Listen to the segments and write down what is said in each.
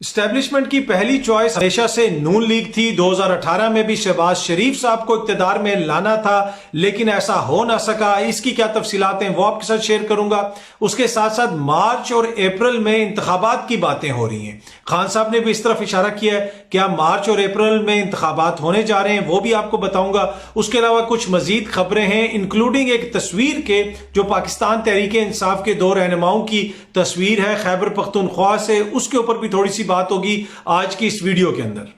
Establishment کی پہلی choice ہمیشہ سے نون لیگ تھی۔ 2018 میں بھی شہباز شریف صاحب کو اقتدار میں لانا تھا لیکن ایسا ہو نہ سکا۔ اس کی کیا تفصیلات ہیں وہ آپ کے ساتھ شیئر کروں گا۔ اس کے ساتھ ساتھ مارچ اور اپریل میں انتخابات کی باتیں ہو رہی ہیں، خان صاحب نے بھی اس طرف اشارہ کیا ہے کیا مارچ اور اپریل میں انتخابات ہونے جا رہے ہیں، وہ بھی آپ کو بتاؤں گا۔ اس کے علاوہ کچھ مزید خبریں ہیں انکلوڈنگ ایک تصویر کے جو پاکستان تحریک انصاف کے دو رہنماؤں کی تصویر ہے خیبر پختونخوا سے، اس کے اوپر بھی تھوڑی سی بات ہوگی آج کی اس ویڈیو کے اندر۔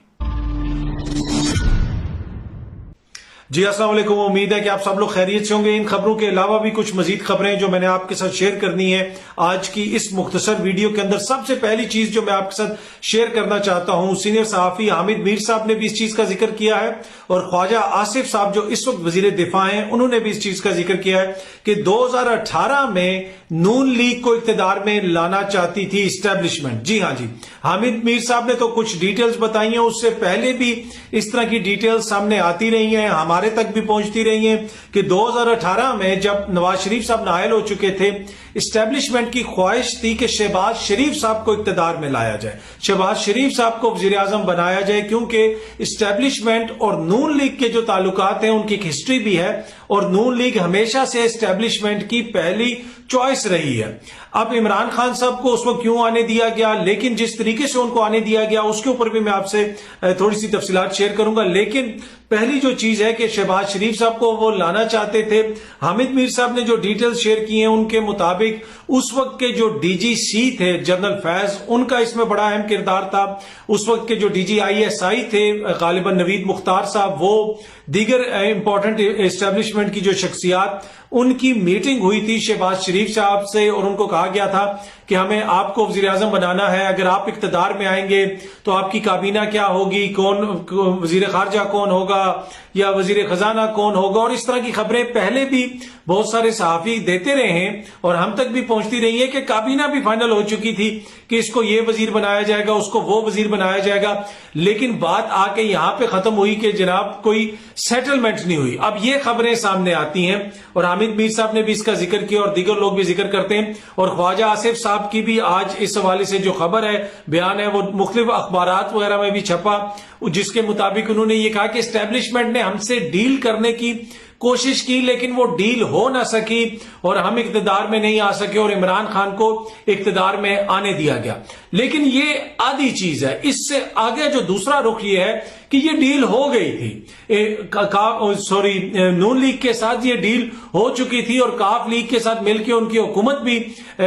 جی السلام علیکم، امید ہے کہ آپ سب لوگ خیریت سے ہوں گے۔ ان خبروں کے علاوہ بھی کچھ مزید خبریں جو میں نے آپ کے ساتھ شیئر کرنی ہے آج کی اس مختصر ویڈیو کے اندر۔ سب سے پہلی چیز جو میں آپ کے ساتھ شیئر کرنا چاہتا ہوں، سینئر صحافی حامد میر صاحب نے بھی اس چیز کا ذکر کیا ہے اور خواجہ آصف صاحب جو اس وقت وزیر دفاع ہیں انہوں نے بھی اس چیز کا ذکر کیا ہے کہ 2018 میں نون لیگ کو اقتدار میں لانا چاہتی تھی اسٹیبلشمنٹ۔ جی ہاں جی، حامد میر صاحب نے تو کچھ ڈیٹیلز بتائی ہیں، اس سے پہلے بھی اس طرح کی ڈیٹیلز سامنے آتی رہی ہیں، ہمارے تک بھی پہنچتی رہی ہیں کہ 2018 میں جب نواز شریف صاحب نائل ہو چکے تھے، اسٹیبلشمنٹ کی خواہش تھی کہ شہباز شریف صاحب کو اقتدار میں لایا جائے، شہباز شریف صاحب کو وزیر اعظم بنایا جائے، کیونکہ اسٹیبلشمنٹ اور نون لیگ کے جو تعلقات ہیں ان کی ایک ہسٹری بھی ہے اور نون لیگ ہمیشہ سے اسٹیبلشمنٹ کی پہلی چوائس رہی ہے۔ اب عمران خان صاحب کو اس وقت کیوں آنے دیا گیا، لیکن جس طریقے سے ان کو آنے دیا گیا اس کے اوپر بھی میں آپ سے تھوڑی سی تفصیلات شیئر کروں گا۔ لیکن پہلی جو چیز ہے کہ شہباز شریف صاحب کو وہ لانا چاہتے تھے۔ حامد میر صاحب نے جو ڈیٹیلز شیئر کی ہیں ان کے مطابق اس وقت کے جو ڈی جی سی تھے جنرل فیض، ان کا اس میں بڑا اہم کردار تھا۔ اس وقت کے جو D G I S I تھے غالباً نوید مختار صاحب، وہ دیگر امپورٹنٹ اسٹیبلشمنٹ کی جو شخصیات، ان کی میٹنگ ہوئی تھی شہباز شریف صاحب سے اور ان کو کہا گیا تھا کہ ہمیں آپ کو وزیر اعظم بنانا ہے، اگر آپ اقتدار میں آئیں گے تو آپ کی کابینہ کیا ہوگی، کون وزیر خارجہ کون ہوگا یا وزیر خزانہ کون ہوگا، اور اس طرح کی خبریں پہلے بھی بہت سارے صحافی دیتے رہے ہیں اور ہم تک بھی پہنچتی رہی ہے کہ کابینہ بھی فائنل ہو چکی تھی کہ اس کو یہ وزیر بنایا جائے گا، اس کو وہ وزیر بنایا جائے گا، لیکن بات آ کے یہاں پہ ختم ہوئی کہ جناب کوئی سیٹلمنٹ نہیں ہوئی۔ اب یہ خبریں سامنے آتی ہیں اور حامد میر صاحب نے بھی اس کا ذکر کیا اور دیگر لوگ بھی ذکر کرتے ہیں، اور خواجہ آصف صاحب کی بھی آج اس حوالے سے جو خبر ہے، بیان ہے، وہ مختلف اخبارات وغیرہ میں بھی چھپا، جس کے مطابق انہوں نے یہ کہا کہ اسٹیبلشمنٹ نے ہم سے ڈیل کرنے کی کوشش کی لیکن وہ ڈیل ہو نہ سکی اور ہم اقتدار میں نہیں آ سکے اور عمران خان کو اقتدار میں آنے دیا گیا۔ لیکن یہ آدھی چیز ہے، اس سے آگے جو دوسرا رخ یہ ہے کہ یہ ڈیل ہو گئی تھی، نون لیگ کے ساتھ یہ ڈیل ہو چکی تھی اور کاف لیگ کے ساتھ مل کے ان کی حکومت بھی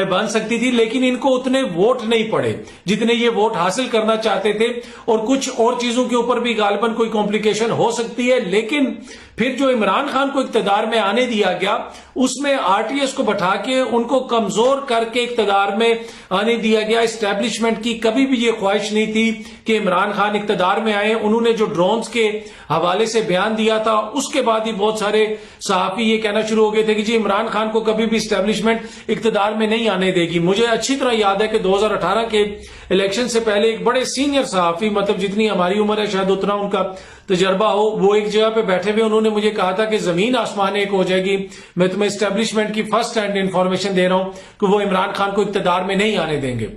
بن سکتی تھی، لیکن ان کو اتنے ووٹ نہیں پڑے جتنے یہ ووٹ حاصل کرنا چاہتے تھے، اور کچھ اور چیزوں کے اوپر بھی غالباً کوئی کمپلیکیشن ہو سکتی ہے۔ لیکن پھر جو عمران خان کو اقتدار میں آنے دیا گیا اس میں آر ٹی ایس کو بٹھا کے ان کو کمزور کر کے اقتدار میں آنے دیا گیا۔ اسٹیبلشمنٹ کی کبھی بھی یہ خواہش نہیں تھی کہ عمران خان اقتدار میں آئے۔ انہوں نے جو ڈرونز کے حوالے سے بیان دیا تھا اس کے بعد ہی بہت سارے صحافی یہ کہنا شروع ہو گئے تھے کہ جی عمران خان کو کبھی بھی اسٹیبلشمنٹ اقتدار میں نہیں آنے دے گی۔ مجھے اچھی طرح یاد ہے کہ 2018 کے الیکشن سے پہلے ایک بڑے سینئر صحافی، مطلب جتنی ہماری عمر ہے شاید اتنا ان کا تجربہ ہو، وہ ایک جگہ پہ بیٹھے ہوئے انہوں نے مجھے کہا تھا کہ زمین آسمان ایک ہو جائے گی، میں تمہیں اسٹیبلشمنٹ کی فرسٹ ہینڈ انفارمیشن دے رہا ہوں کہ وہ عمران خان کو اقتدار میں نہیں آنے دیں گے۔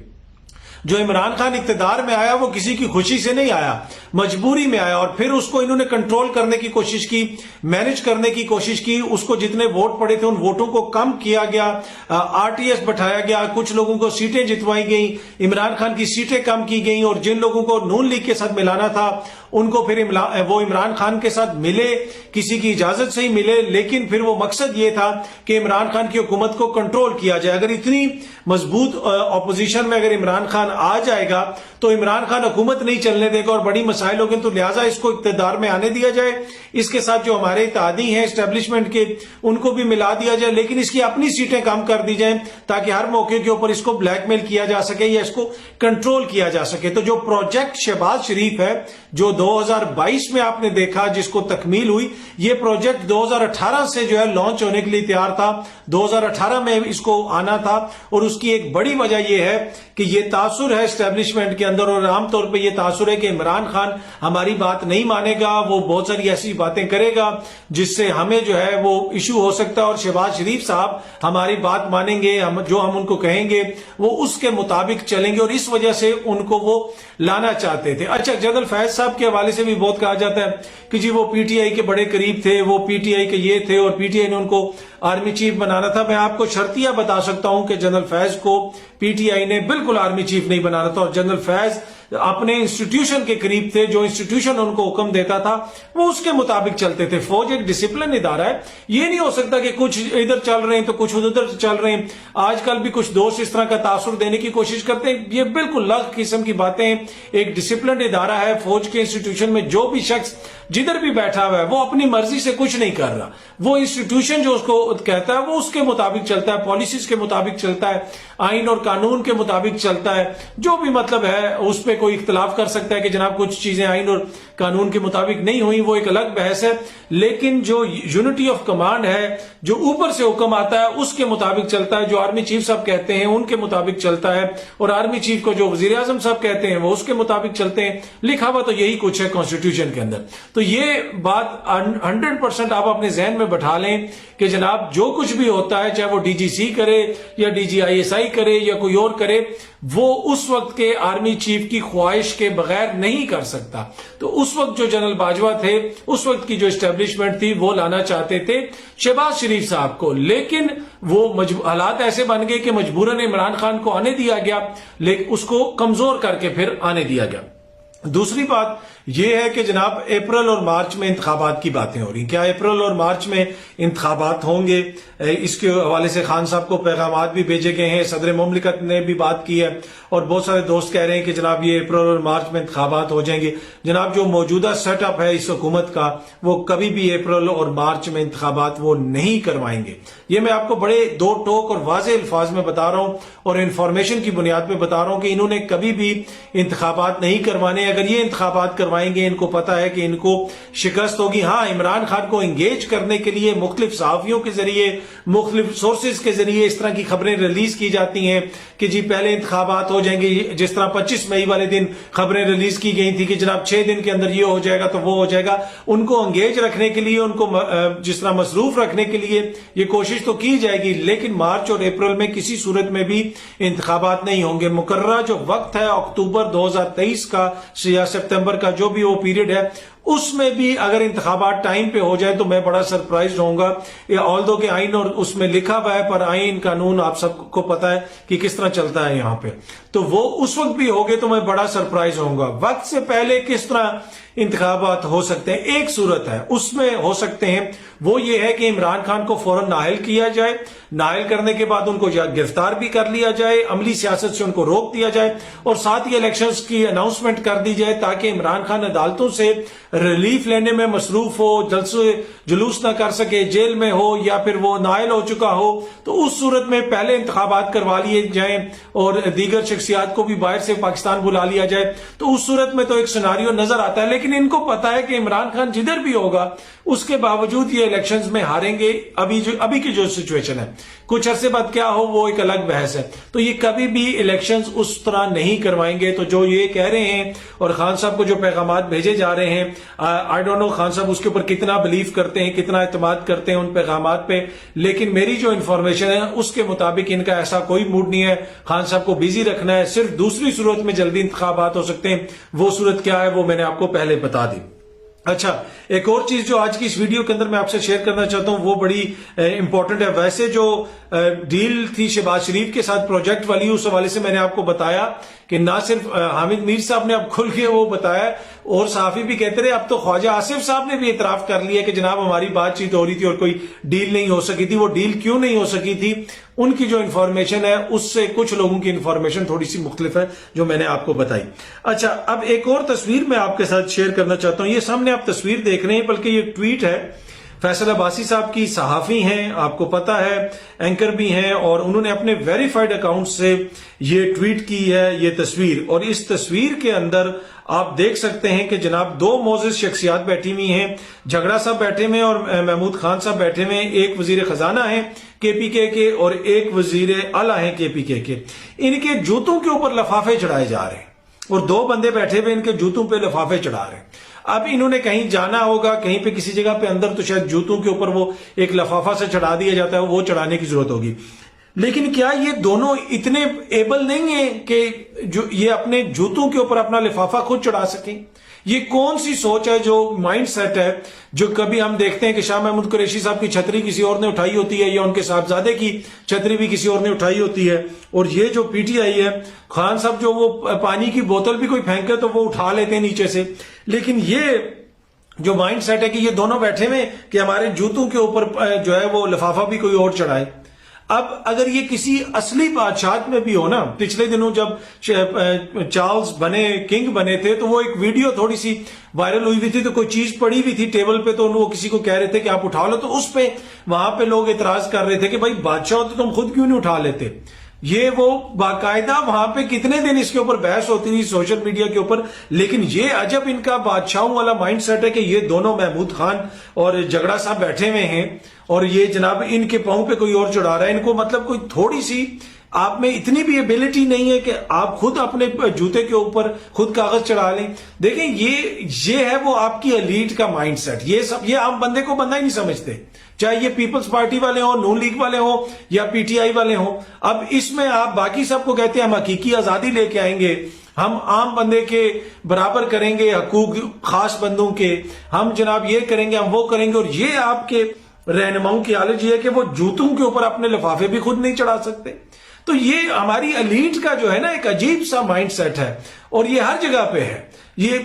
جو عمران خان اقتدار میں آیا وہ کسی کی خوشی سے نہیں آیا، مجبوری میں آیا، اور پھر اس کو انہوں نے کنٹرول کرنے کی کوشش کی، مینج کرنے کی کوشش کی، اس کو جتنے ووٹ پڑے تھے ان ووٹوں کو کم کیا گیا، آر ٹی ایس بٹھایا گیا، کچھ لوگوں کو سیٹیں جتوائی گئیں، عمران خان کی سیٹیں کم کی گئیں، اور جن لوگوں کو نون لیگ کے ساتھ ملانا تھا ان کو پھر وہ عمران خان کے ساتھ ملے، کسی کی اجازت سے ہی ملے، لیکن پھر وہ مقصد یہ تھا کہ عمران خان کی حکومت کو کنٹرول کیا جائے۔ اگر اتنی مضبوط اپوزیشن میں اگر عمران خان آ جائے گا تو عمران خان حکومت نہیں چلنے دے گا اور بڑی مسائل ہوگی، تو لہٰذا اس کو اقتدار میں آنے دیا جائے، اس کے ساتھ جو ہمارے اتحادی ہیں اسٹیبلشمنٹ کے ان کو بھی ملا دیا جائے، لیکن اس کی اپنی سیٹیں کم کر دی جائیں تاکہ ہر موقع کے اوپر اس کو بلیک میل کیا جا سکے یا اس کو کنٹرول کیا جا سکے۔ تو جو پروجیکٹ شہباز شریف ہے جو 2022 میں آپ نے دیکھا جس کو تکمیل ہوئی، یہ پروجیکٹ 2018 سے جو ہے لانچ ہونے کے لیے تیار تھا، 2018 میں اس کو آنا تھا، اور اس کی ایک بڑی وجہ یہ ہے کہ یہ تا तासुर है एस्टेब्लिशमेंट के अंदर, और आमतौर पे ये तासुर है कि इमरान खान हमारी बात नहीं मानेगा, वो बहुत सारी ऐसी बातें करेगा जिससे हमें जो है वो इशू हो सकता है, और शहबाज शरीफ साहब हमारी बात मानेंगे, जो हम उनको कहेंगे वो उसके मुताबिक चलेंगे, और इस वजह से उनको वो लाना चाहते थे। अच्छा, जनरल फैज साहब के हवाले से भी बहुत कहा जाता है कि जी वो पीटीआई के बड़े करीब थे, वो पीटीआई के ये थे और पीटीआई ने उनको आर्मी चीफ बनाना था। मैं आपको शर्तिया बता सकता हूं कि जनरल फैज को पीटीआई ने बिल्कुल आर्मी चीफ नहीं बनाना था, और जनरल फैज अपने इंस्टीट्यूशन के करीब थे, जो इंस्टीट्यूशन उनको हुक्म देता था वो उसके मुताबिक चलते थे। फौज एक डिसिप्लिन इदारा है, ये नहीं हो सकता कि कुछ इधर चल रहे हैं तो कुछ उधर चल रहे हैं। आजकल भी कुछ दोस्त इस तरह का तासुर देने की कोशिश करते हैं, ये बिल्कुल अलग किस्म की बातें हैं। एक डिसिप्लिन इदारा है, फौज के इंस्टीट्यूशन में जो भी शख्स जिधर भी बैठा हुआ है वो अपनी मर्जी से कुछ नहीं कर रहा, वो इंस्टीट्यूशन जो उसको कहता है वो उसके मुताबिक चलता है, पॉलिसीज के मुताबिक चलता है, आइन और कानून के मुताबिक चलता है। जो भी मतलब है उस पर कोई इख्तलाफ कर सकता है कि जनाब कुछ चीजें आइन और कानून के मुताबिक नहीं हुई, वो एक अलग बहस है, लेकिन जो यूनिटी ऑफ कमांड है, जो ऊपर से हुक्म आता है उसके मुताबिक चलता है, जो आर्मी चीफ साहब कहते हैं उनके मुताबिक चलता है, और आर्मी चीफ को जो वजीर आजम साहब कहते हैं वो उसके मुताबिक चलते हैं। लिखा हुआ तो यही कुछ है कॉन्स्टिट्यूशन के अंदर। तो ये बात 100% आप अपने जहन में बैठा लें कि जनाब जो कुछ भी होता है, चाहे वो डीजीसी करे या डीजीआईएसआई करे या कोई और करे, वो उस वक्त के आर्मी चीफ की ख्वाहिश के बगैर नहीं कर सकता। तो उस वक्त जो जनरल बाजवा थे, उस वक्त की जो एस्टेब्लिशमेंट थी, वो लाना चाहते थे शहबाज शरीफ साहब को, लेकिन वो हालात ऐसे बन गए कि मजबूरन इमरान खान को आने दिया गया, लेकिन उसको कमजोर करके फिर आने दिया गया। दूसरी बात यह है कि जनाब अप्रैल और मार्च में इंतखाबात की बातें हो रही, क्या अप्रैल और मार्च में इंतखाबात होंगे? इसके हवाले से खान साहब को पैगामात भी भेजे गए हैं, सदर मुमलिकत ने भी बात की है, और बहुत सारे दोस्त कह रहे हैं कि जनाब ये अप्रैल और मार्च में इंतखाबात हो जाएंगे। जनाब जो मौजूदा सेटअप है इस हुकूमत का, वो कभी भी अप्रैल और मार्च में इंतखाबात वो नहीं करवाएंगे। ये मैं आपको बड़े दो टोक और वाज़ेह अल्फाज में बता रहा हूं, और इंफॉर्मेशन की बुनियाद पर बता रहा हूं कि इन्होंने कभी भी इंतखाबात नहीं करवाने। अगर ये इंतखाबात करवाएंगे, इनको पता है कि इनको शिकस्त होगी। हाँ, इमरान खान को एंगेज करने के लिए मुख्तलिफ सहाफियों के जरिए, मुख्तलिफ सोर्सेज के जरिए इस तरह की खबरें रिलीज की जाती हैं कि जी पहले इंतखाबात हो जाएंगे। जिस तरह 25 मई वाले दिन खबरें रिलीज की गई थी कि जनाब 6 दिन के अंदर ये हो जाएगा तो वो हो जाएगा। उनको एंगेज रखने के लिए, उनको जिस तरह मसरूफ रखने के लिए ये कोशिश तो की जाएगी, लेकिन मार्च और अप्रैल में किसी सूरत में भी इंतखाबात नहीं होंगे। मुकर्ररा जो वक्त है अक्टूबर 2023 का या सितंबर का जो भी वो पीरियड है, उसमें भी अगर इंतखाबात टाइम पे हो जाए तो मैं बड़ा सरप्राइज रहूंगा। ऑल्दो के आइन और उसमें लिखा हुआ है, पर आइन कानून आप सबको पता है कि किस तरह चलता है यहां पे, तो वो उस वक्त भी होंगे तो मैं बड़ा सरप्राइज होऊंगा। वक्त से पहले किस तरह इंतखाबात हो सकते हैं? एक सूरत है उसमें हो सकते हैं, वो ये है कि इमरान खान को फौरन नाअहल किया जाए, नाअहल करने के बाद उनको गिरफ्तार भी कर लिया जाए, अमली सियासत से उनको रोक दिया जाए, और साथ ही इलेक्शंस की अनाउंसमेंट कर दी जाए ताकि इमरान खान अदालतों से रिलीफ लेने में मसरूफ हो, जलसे जुलूस ना कर सके, जेल में हो या फिर वो नाअहल हो चुका हो, तो उस सूरत में पहले इंतखाबात करवा लिए जाएं और दीगर शख्सियात को भी बाहर से पाकिस्तान बुला लिया जाए। तो उस सूरत में तो एक सिनारियो नजर आता है, लेकिन इनको पता है कि इमरान खान जिधर भी होगा उसके बावजूद ये इलेक्शंस में हारेंगे। अभी की जो सिचुएशन है, कुछ अरसे बाद क्या हो वो एक अलग बहस है। तो ये कभी भी इलेक्शंस उस तरह नहीं करवाएंगे। तो जो ये कह रहे हैं और खान साहब को जो पैगामात भेजे जा रहे हैं, आई डोंट नो खान साहब उसके ऊपर कितना बिलीव करते हैं, कितना एतमाद करते हैं उन पैगामात पे, लेकिन मेरी जो इंफॉर्मेशन है उसके मुताबिक इनका ऐसा कोई मूड नहीं है। खान साहब को बिजी रखना है, सिर्फ दूसरी सूरत में जल्दी इंतखाबात हो सकते हैं। वो सूरत क्या है वो मैंने आपको पहले बता दी। अच्छा, एक और चीज जो आज की इस वीडियो के अंदर मैं आपसे शेयर करना चाहता हूं वो बड़ी इंपॉर्टेंट है। वैसे जो डील थी शहबाज शरीफ के साथ प्रोजेक्ट वाली, उस हवाले से मैंने आपको बताया कि ना सिर्फ हामिद मीर साहब ने अब खुल के वो बताया और सहाफी भी कहते रहे, अब तो ख्वाजा आसिफ साहब ने भी इतराफ कर लिया कि जनाब हमारी बातचीत हो रही थी और कोई डील नहीं हो सकी थी। वो डील क्यों नहीं हो सकी थी, उनकी जो इन्फॉर्मेशन है उससे कुछ लोगों की इन्फॉर्मेशन थोड़ी सी मुख्तलिफ है जो मैंने आपको बताई। अच्छा, अब एक और तस्वीर मैं आपके साथ शेयर करना चाहता हूं। ये सामने आप तस्वीर देख रहे हैं, बल्कि ये ट्वीट है फैसल अब्बासी साहब की सहाफी हैं, आपको पता है, एंकर भी हैं, और उन्होंने अपने वेरीफाइड अकाउंट से ये ट्वीट की है ये तस्वीर। और इस तस्वीर के अंदर आप देख सकते हैं कि जनाब दो मोअज़्ज़ज़ शख्सियात बैठी हुई हैं, झगड़ा साहब बैठे हुए हैं और महमूद खान साहब बैठे हुए हैं। एक वजीर खजाना है केपीके के और एक वजीर आला है केपीके के। इनके जूतों के ऊपर लिफाफे चढ़ाए जा रहे हैं और दो बंदे बैठे हुए इनके जूतों पे लिफाफे चढ़ा रहे हैं। अब इन्होंने कहीं जाना होगा, कहीं पे किसी जगह पे अंदर, तो शायद जूतों के ऊपर वो एक लिफाफा से चढ़ा दिया जाता है, वो चढ़ाने की जरूरत होगी। लेकिन क्या ये दोनों इतने एबल नहीं है कि जो ये अपने जूतों के ऊपर अपना लिफाफा खुद चढ़ा सकें? ये कौन सी सोच है, जो माइंड सेट है, जो कभी हम देखते हैं कि शाह महमूद कुरैशी साहब की छतरी किसी और ने उठाई होती है या उनके साहबजादे की छतरी भी किसी और ने उठाई होती है, और ये जो पीटीआई है, खान साहब जो वो पानी की बोतल भी कोई फेंके तो वो उठा लेते हैं नीचे से। लेकिन ये जो माइंड सेट है कि ये दोनों बैठे हुए कि हमारे जूतों के ऊपर जो है वो लिफाफा भी कोई और चढ़ाए। अब अगर ये किसी असली बादशाह में भी हो ना, पिछले दिनों जब चार्ल्स बने, किंग बने थे, तो वो एक वीडियो थोड़ी सी वायरल हुई हुई थी, तो कोई चीज पड़ी हुई थी टेबल पे, तो वो किसी को कह रहे थे कि आप उठा लो, तो उस पे वहां पे लोग एतराज कर रहे थे कि भाई बादशाह होते तो तुम खुद क्यों नहीं उठा लेते। ये वो बाकायदा वहां पे कितने दिन इसके ऊपर बहस होती थी सोशल मीडिया के ऊपर। लेकिन ये अजब इनका बादशाहों वाला माइंड सेट है कि ये दोनों महमूद खान और झगड़ा साहब बैठे हुए हैं और ये जनाब इनके पांव पे कोई और चढ़ा रहा है। इनको मतलब कोई थोड़ी सी आप में इतनी भी एबिलिटी नहीं है कि आप खुद अपने जूते के ऊपर खुद कागज चढ़ा लें। देखें, ये है वो आपकी एलीट का माइंड सेट। ये सब ये आम बंदे को बंदा ही नहीं समझते, चाहे ये पीपल्स पार्टी वाले हो, नून लीग वाले हो या पीटीआई वाले हो। अब इसमें आप बाकी सबको कहते हैं हम हकीकी आजादी लेके आएंगे, हम आम बंदे के बराबर करेंगे हकूक खास बंदों के, हम जनाब ये करेंगे, हम वो करेंगे, और ये आपके रहनुमाओं की हालत ये है कि वो जूतों के ऊपर अपने लिफाफे भी खुद नहीं चढ़ा सकते। तो ये हमारी एलीट का जो है ना एक अजीब सा माइंड सेट है, और ये हर जगह पे है। ये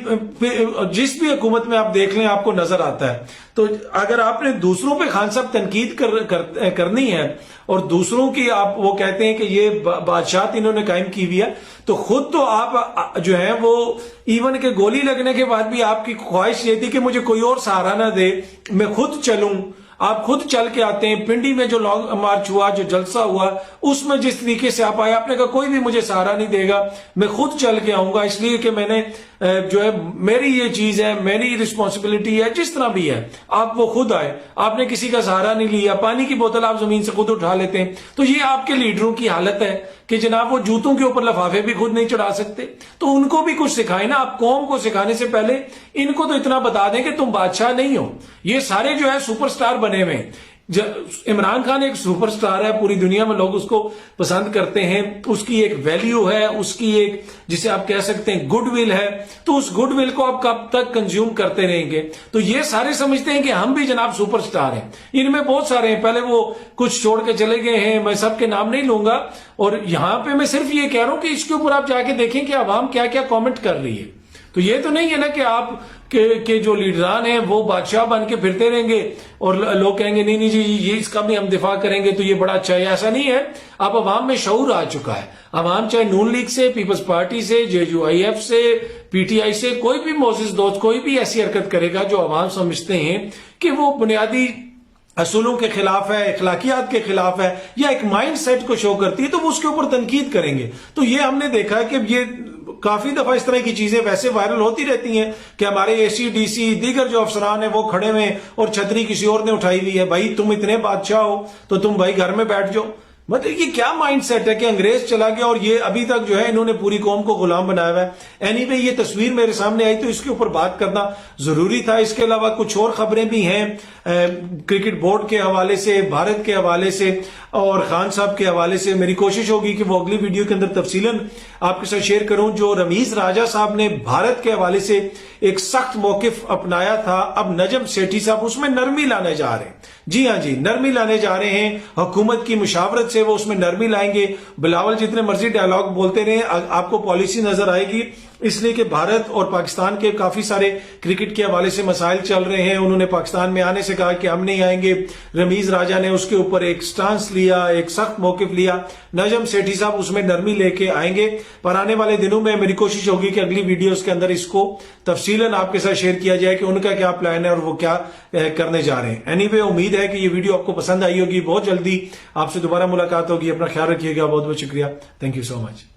जिस भी हुकूमत में आप देख लें आपको नजर आता है। तो अगर आपने दूसरों पे खान साहब तनकीद करनी है और दूसरों की आप वो कहते हैं कि ये बादशाह इन्होंने कायम की हुई है, तो खुद तो आप जो है वो इवन के गोली लगने के बाद भी आपकी ख्वाहिश ये थी कि मुझे कोई और सहारा ना दे, मैं खुद चलूं। आप खुद चल के आते हैं। पिंडी में जो लॉन्ग मार्च हुआ, जो जलसा हुआ, उसमें जिस तरीके से आप आए, आपने कहा कोई भी मुझे सहारा नहीं देगा, मैं खुद चल के आऊंगा, इसलिए कि मैंने जो है मेरी ये चीज है, मेरी रिस्पॉन्सिबिलिटी है। जिस तरह भी है आप वो खुद आए, आपने किसी का सहारा नहीं लिया, पानी की बोतल आप जमीन से खुद उठा लेते हैं। तो ये आपके लीडरों की हालत है कि जनाब वो जूतों के ऊपर लिफाफे भी खुद नहीं चढ़ा सकते। तो उनको भी कुछ सिखाए ना। आप कौम को सिखाने से पहले इनको तो इतना बता दें कि तुम बादशाह नहीं हो। ये सारे जो है सुपरस्टार बने हुए हैं। इमरान खान एक सुपरस्टार है, पूरी दुनिया में लोग उसको पसंद करते हैं, उसकी एक वैल्यू है, उसकी एक जिसे आप कह सकते हैं गुडविल है। तो उस गुडविल को आप कब तक कंज्यूम करते रहेंगे? तो ये सारे समझते हैं कि हम भी जनाब सुपरस्टार हैं। इनमें बहुत सारे हैं, पहले वो कुछ छोड़ के चले गए हैं, मैं सबके नाम नहीं लूंगा। और यहां पे मैं सिर्फ ये कह रहा हूं कि इसके ऊपर आप जाके देखें कि आवाम क्या क्या कॉमेंट कर रही है। तो ये तो नहीं है ना कि आप के जो लीडरान हैं वो बादशाह बन के फिरते रहेंगे और लोग कहेंगे नहीं नहीं जी ये इसका भी हम दिफा करेंगे तो ये बड़ा अच्छा है। ऐसा नहीं है। अब अवाम में शऊर आ चुका है। अवाम चाहे नून लीग से, पीपल्स पार्टी से, जेयूआईएफ से, पीटीआई से, कोई भी मोअज़्ज़ज़ दोस्त कोई भी ऐसी हरकत करेगा जो अवाम समझते हैं कि वो बुनियादी असूलों के खिलाफ है, अखलाकियात के खिलाफ है, या एक माइंड सेट को शो करती है, तो वो उसके ऊपर तनकीद करेंगे। तो ये हमने देखा है कि ये काफी दफा इस तरह की चीजें वैसे वायरल होती रहती हैं कि हमारे एसी डीसी दीगर जो अफसरान है वो खड़े हुए और छतरी किसी और ने उठाई हुई है। भाई तुम इतने बादशाह हो तो तुम भाई घर में बैठ जाओ। मतलब ये क्या माइंड सेट है कि अंग्रेज चला गया और ये अभी तक जो है इन्होंने पूरी कौम को गुलाम बनाया हुआ है। एनीवे ये तस्वीर मेरे सामने आई तो इसके ऊपर बात करना जरूरी था। इसके अलावा कुछ और खबरें भी हैं क्रिकेट बोर्ड के हवाले से, भारत के हवाले से और खान साहब के हवाले से। मेरी कोशिश होगी कि वो अगली वीडियो के अंदर तफसीलन आपके साथ शेयर करूं। जो रमीज राजा साहब ने भारत के हवाले से एक सख्त मौकिफ अपनाया था, अब नजम सेठी साहब उसमें नरमी लाने जा रहे हैं। जी हाँ जी, नरमी लाने जा रहे हैं। हुकूमत की मुशावरत से वो उसमें नरमी लाएंगे। बिलावल जितने मर्जी डायलॉग बोलते रहे, आपको पॉलिसी नजर आएगी। اس لیے کہ بھارت اور پاکستان کے کافی سارے کرکٹ کے حوالے سے مسائل چل رہے ہیں. انہوں نے پاکستان میں آنے سے کہا کہ ہم نہیں آئیں گے. رمیز راجہ نے اس کے اوپر ایک سٹانس لیا, ایک سخت موقف لیا. نجم سیٹھی صاحب اس میں نرمی لے کے آئیں گے, پر آنے والے دنوں میں میری کوشش ہوگی کہ اگلی ویڈیوز کے اندر اس کو تفصیلاً آپ کے ساتھ شیئر کیا جائے کہ ان کا کیا پلان ہے اور وہ کیا کرنے جا رہے ہیں. اینی وے, امید ہے کہ یہ ویڈیو آپ کو پسند آئی ہوگی. بہت جلدی آپ سے دوبارہ ملاقات ہوگی. اپنا خیال رکھیے گا. بہت بہت شکریہ. Thank you so much.